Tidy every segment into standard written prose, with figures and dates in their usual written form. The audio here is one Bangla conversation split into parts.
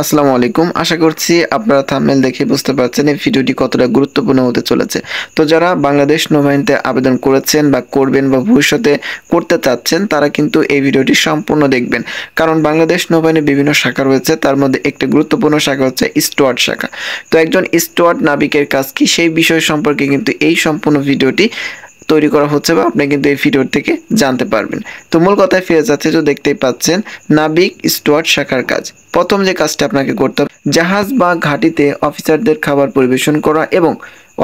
আসসালামু আলাইকুম। আশা করছি আপনারা থাম্বনেল দেখে বুঝতে পারছেন এই ভিডিওটি কতটা গুরুত্বপূর্ণ হতে চলেছে। তো যারা বাংলাদেশ নৌবাহিনীতে আবেদন করেছেন বা করবেন বা ভবিষ্যতে করতে চাচ্ছেন তারা কিন্তু এই ভিডিওটি সম্পূর্ণ দেখবেন। কারণ বাংলাদেশ নৌবাহিনীর বিভিন্ন শাখা রয়েছে, তার মধ্যে একটি গুরুত্বপূর্ণ শাখা হচ্ছে স্টুয়ার্ড শাখা। তো একজন স্টুয়ার্ড নাবিকের কাজ কি সেই বিষয় সম্পর্কে কিন্তু এই সম্পূর্ণ ভিডিওটি তৈরি করা হচ্ছে বা আপনি কিন্তু এই ভিডিও থেকে জানতে পারবেন। তো মূল কথায় ফিরে যাচ্ছে, তো দেখতেই পাচ্ছেন নাবিক স্টুয়ার্ড শাখার কাজ। প্রথম যে কাজটা আপনাকে করতে হবে, জাহাজ বা ঘাঁটিতে অফিসারদের খাবার পরিবেশন করা এবং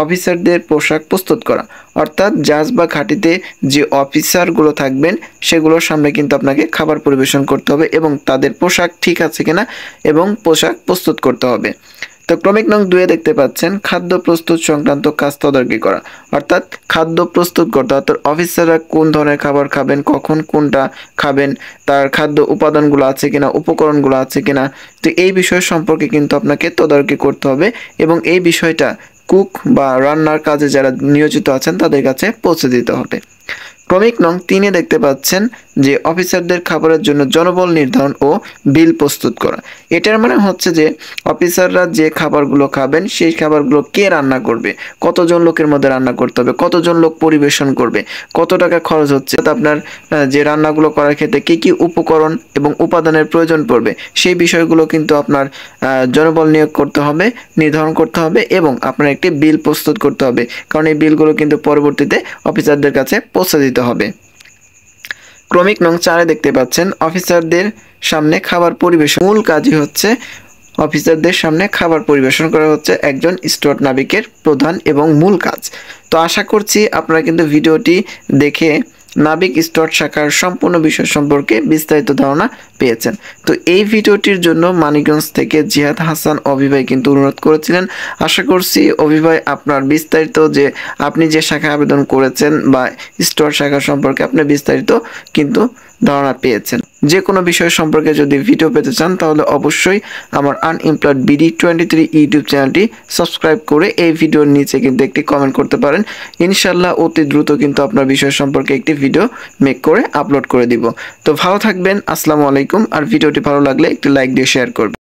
অফিসারদের পোশাক প্রস্তুত করা। অর্থাৎ জাহাজ বা ঘাঁটিতে যে অফিসারগুলো থাকবেন সেগুলোর সামনে কিন্তু আপনাকে খাবার পরিবেশন করতে হবে এবং তাদের পোশাক ঠিক আছে কিনা এবং পোশাক প্রস্তুত করতে হবে। তো ক্রমিক নং 2 দেখতে পাচ্ছেন খাদ্য প্রস্তুত সংক্রান্ত কাজ তদারকি করা। অর্থাৎ খাদ্য প্রস্তুত করতে, অর্থাৎ অফিসাররা কোন ধরনের খাবার খাবেন, কখন কোনটা খাবেন, তার খাদ্য উপাদানগুলো আছে কিনা, উপকরণগুলো আছে কিনা। তো এই বিষয় সম্পর্কে কিন্তু আপনাকে তদারকি করতে হবে এবং এই বিষয়টা কুক বা রান্নার কাজে যারা নিয়োজিত আছেন তাদের কাছে পৌঁছে দিতে হবে। ক্রমিক নং 3 দেখতে পাচ্ছেন যে অফিসারদের খাবারের জন্য জনবল নির্ধারণ ও বিল প্রস্তুত করা। এটার মানে হচ্ছে যে অফিসাররা যে খাবারগুলো খাবেন সেই খাবারগুলো কে রান্না করবে, কতজন লোকের মধ্যে রান্না করতে হবে, কতজন লোক পরিবেশন করবে, কত টাকা খরচ হচ্ছে, আপনার যে রান্নাগুলো করার ক্ষেত্রে কী কী উপকরণ এবং উপাদানের প্রয়োজন পড়বে সেই বিষয়গুলো কিন্তু আপনার জনবল নিয়োগ করতে হবে, নির্ধারণ করতে হবে এবং আপনার একটি বিল প্রস্তুত করতে হবে। কারণ এই বিলগুলো কিন্তু পরবর্তীতে অফিসারদের কাছে পৌঁছে দিতে হবে। ক্রমিক নং 4 দেখতে পাচ্ছেন অফিসারদের সামনে খাবার পরিবেশন। মূল কাজই হচ্ছে অফিসারদের সামনে খাবার পরিবেশন করা হচ্ছে একজন স্টুয়ার্ড নাবিকের প্রধান এবং মূল কাজ। তো আশা করছি আপনারা কিন্তু ভিডিওটি দেখে নাবিক স্টুয়ার্ড শাখার সম্পূর্ণ বিষয় সম্পর্কে বিস্তারিত ধারণা পেয়েছেন। তো এই ভিডিওটির জন্য মানিকগঞ্জ থেকে জিহাদ হাসান অভি ভাই কিন্তু অনুরোধ করেছিলেন। আশা করছি অভি ভাই আপনার বিস্তারিত যে আপনি যে শাখায় আবেদন করেছেন বা স্টুয়ার্ড শাখা সম্পর্কে আপনি বিস্তারিত কিন্তু ধারণা পেয়েছেন। যে কোনো বিষয় সম্পর্কে যদি ভিডিও পেতে চান তাহলে অবশ্যই আমার আনএমপ্লয়েড বিডি 23 ইউটিউব চ্যানেলটি সাবস্ক্রাইব করে এই ভিডিওর নিচে কিন্তু একটি কমেন্ট করতে পারেন। ইনশাল্লাহ অতি দ্রুত কিন্তু আপনার বিষয় সম্পর্কে একটি ভিডিও মেক করে আপলোড করে দিব। তো ভালো থাকবেন, আসসালামু আলাইকুম। আর ভিডিওটি ভালো লাগলে একটি লাইক দিয়ে শেয়ার করবেন।